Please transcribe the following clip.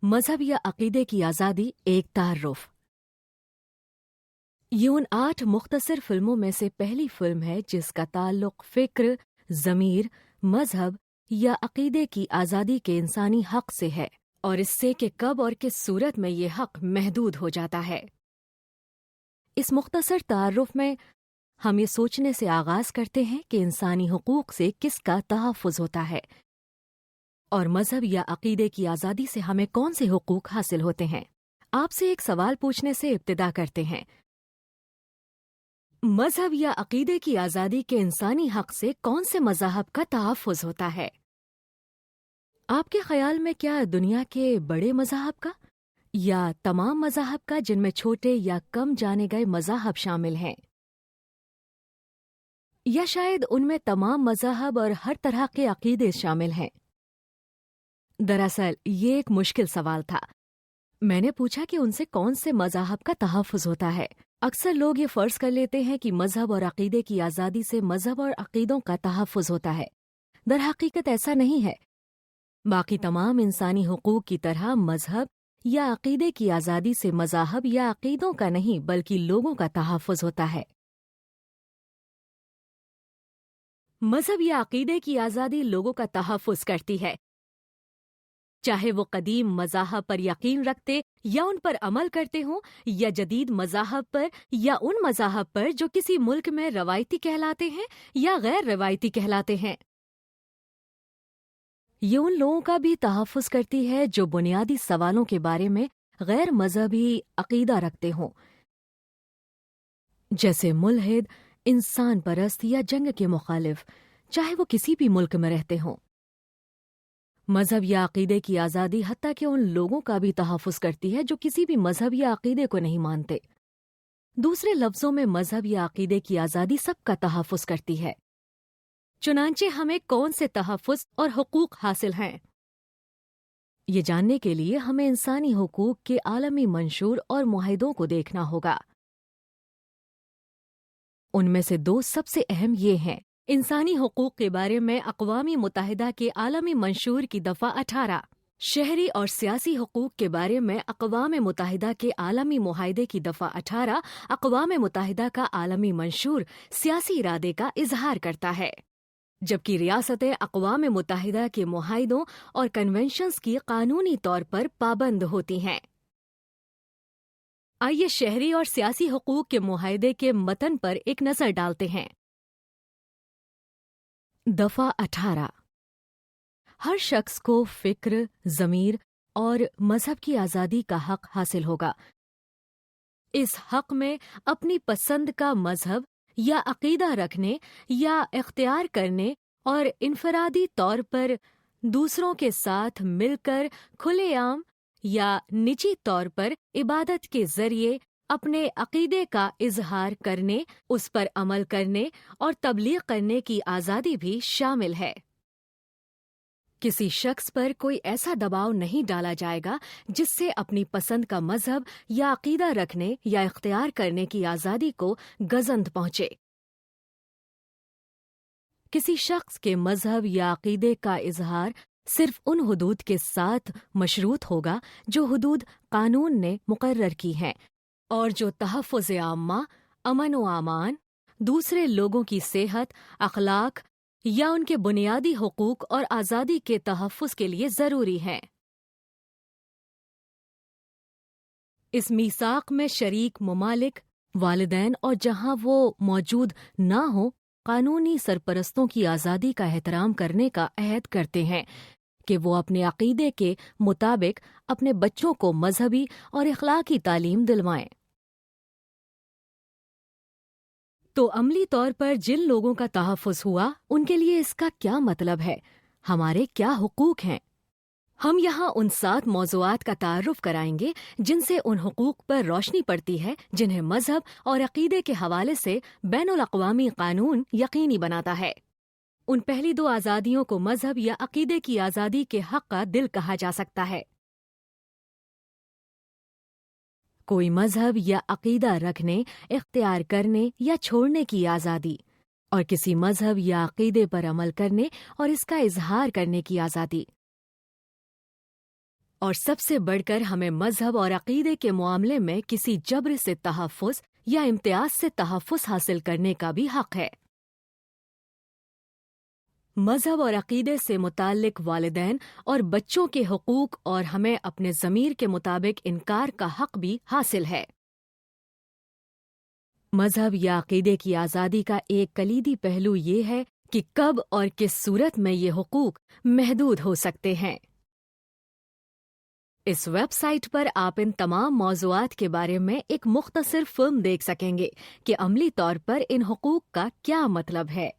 مذہب یا عقیدے کی آزادی ایک تعارف۔ یہ ان 8 مختصر فلموں میں سے پہلی فلم ہے جس کا تعلق فکر، ضمیر، مذہب یا عقیدے کی آزادی کے انسانی حق سے ہے، اور اس سے کہ کب اور کس صورت میں یہ حق محدود ہو جاتا ہے۔ اس مختصر تعارف میں ہم یہ سوچنے سے آغاز کرتے ہیں کہ انسانی حقوق سے کس کا تحفظ ہوتا ہے، اور مذہب یا عقیدے کی آزادی سے ہمیں کون سے حقوق حاصل ہوتے ہیں۔ آپ سے ایک سوال پوچھنے سے ابتدا کرتے ہیں۔ مذہب یا عقیدے کی آزادی کے انسانی حق سے کون سے مذاہب کا تحفظ ہوتا ہے؟ آپ کے خیال میں کیا دنیا کے بڑے مذاہب کا، یا تمام مذاہب کا جن میں چھوٹے یا کم جانے گئے مذاہب شامل ہیں؟ یا شاید ان میں تمام مذاہب اور ہر طرح کے عقیدے شامل ہیں؟ دراصل یہ ایک مشکل سوال تھا۔ میں نے پوچھا کہ ان سے کون سے مذاہب کا تحفظ ہوتا ہے۔ اکثر لوگ یہ فرض کر لیتے ہیں کہ مذہب اور عقیدے کی آزادی سے مذہب اور عقیدوں کا تحفظ ہوتا ہے۔ درحقیقت ایسا نہیں ہے۔ باقی تمام انسانی حقوق کی طرح مذہب یا عقیدے کی آزادی سے مذاہب یا عقیدوں کا نہیں بلکہ لوگوں کا تحفظ ہوتا ہے۔ مذہب یا عقیدے کی آزادی لوگوں کا تحفظ کرتی ہے، چاہے وہ قدیم مذاہب پر یقین رکھتے یا ان پر عمل کرتے ہوں، یا جدید مذاہب پر یا ان مذاہب پر جو کسی ملک میں روایتی کہلاتے ہیں یا غیر روایتی کہلاتے ہیں۔ یہ ان لوگوں کا بھی تحفظ کرتی ہے جو بنیادی سوالوں کے بارے میں غیر مذہبی عقیدہ رکھتے ہوں، جیسے ملحد، انسان پرست یا جنگ کے مخالف، چاہے وہ کسی بھی ملک میں رہتے ہوں۔ مذہب یا عقیدے کی آزادی حتیٰ کہ ان لوگوں کا بھی تحفظ کرتی ہے جو کسی بھی مذہب یا عقیدے کو نہیں مانتے۔ دوسرے لفظوں میں مذہب یا عقیدے کی آزادی سب کا تحفظ کرتی ہے۔ چنانچہ ہمیں کون سے تحفظ اور حقوق حاصل ہیں؟ یہ جاننے کے لیے ہمیں انسانی حقوق کے عالمی منشور اور معاہدوں کو دیکھنا ہوگا۔ ان میں سے 2 سب سے اہم یہ ہیں۔ انسانی حقوق کے بارے میں اقوام متحدہ کے عالمی منشور کی دفعہ 18، شہری اور سیاسی حقوق کے بارے میں اقوام متحدہ کے عالمی معاہدے کی دفعہ 18، اقوام متحدہ کا عالمی منشور سیاسی ارادے کا اظہار کرتا ہے، جبکہ ریاستیں اقوام متحدہ کے معاہدوں اور کنونشنز کی قانونی طور پر پابند ہوتی ہیں۔ آئیے شہری اور سیاسی حقوق کے معاہدے کے متن پر ایک نظر ڈالتے ہیں۔ دفعہ 18، ہر شخص کو فکر، ضمیر اور مذہب کی آزادی کا حق حاصل ہوگا۔ اس حق میں اپنی پسند کا مذہب یا عقیدہ رکھنے یا اختیار کرنے اور انفرادی طور پر دوسروں کے ساتھ مل کر کھلے عام یا نجی طور پر عبادت کے ذریعے اپنے عقیدے کا اظہار کرنے، اس پر عمل کرنے اور تبلیغ کرنے کی آزادی بھی شامل ہے۔ کسی شخص پر کوئی ایسا دباؤ نہیں ڈالا جائے گا جس سے اپنی پسند کا مذہب یا عقیدہ رکھنے یا اختیار کرنے کی آزادی کو گزند پہنچے۔ کسی شخص کے مذہب یا عقیدے کا اظہار صرف ان حدود کے ساتھ مشروط ہوگا جو حدود قانون نے مقرر کی ہیں، اور جو تحفظ عامہ، امن و امان، دوسرے لوگوں کی صحت، اخلاق یا ان کے بنیادی حقوق اور آزادی کے تحفظ کے لیے ضروری ہیں۔ اس میثاق میں شریک ممالک، والدین اور جہاں وہ موجود نہ ہوں، قانونی سرپرستوں کی آزادی کا احترام کرنے کا عہد کرتے ہیں کہ وہ اپنے عقیدے کے مطابق اپنے بچوں کو مذہبی اور اخلاقی تعلیم دلوائیں۔ تو عملی طور پر جن لوگوں کا تحفظ ہوا ان کے لیے اس کا کیا مطلب ہے؟ ہمارے کیا حقوق ہیں؟ ہم یہاں ان 7 موضوعات کا تعارف کرائیں گے جن سے ان حقوق پر روشنی پڑتی ہے جنہیں مذہب اور عقیدے کے حوالے سے بین الاقوامی قانون یقینی بناتا ہے۔ ان پہلی 2 آزادیوں کو مذہب یا عقیدے کی آزادی کے حق کا دل کہا جا سکتا ہے۔ کوئی مذہب یا عقیدہ رکھنے، اختیار کرنے یا چھوڑنے کی آزادی، اور کسی مذہب یا عقیدے پر عمل کرنے اور اس کا اظہار کرنے کی آزادی۔ اور سب سے بڑھ کر ہمیں مذہب اور عقیدے کے معاملے میں کسی جبر سے تحفظ یا امتیاز سے تحفظ حاصل کرنے کا بھی حق ہے۔ مذہب اور عقیدے سے متعلق والدین اور بچوں کے حقوق اور ہمیں اپنے ضمیر کے مطابق انکار کا حق بھی حاصل ہے۔ مذہب یا عقیدے کی آزادی کا ایک کلیدی پہلو یہ ہے کہ کب اور کس صورت میں یہ حقوق محدود ہو سکتے ہیں۔ اس ویب سائٹ پر آپ ان تمام موضوعات کے بارے میں ایک مختصر فلم دیکھ سکیں گے کہ عملی طور پر ان حقوق کا کیا مطلب ہے۔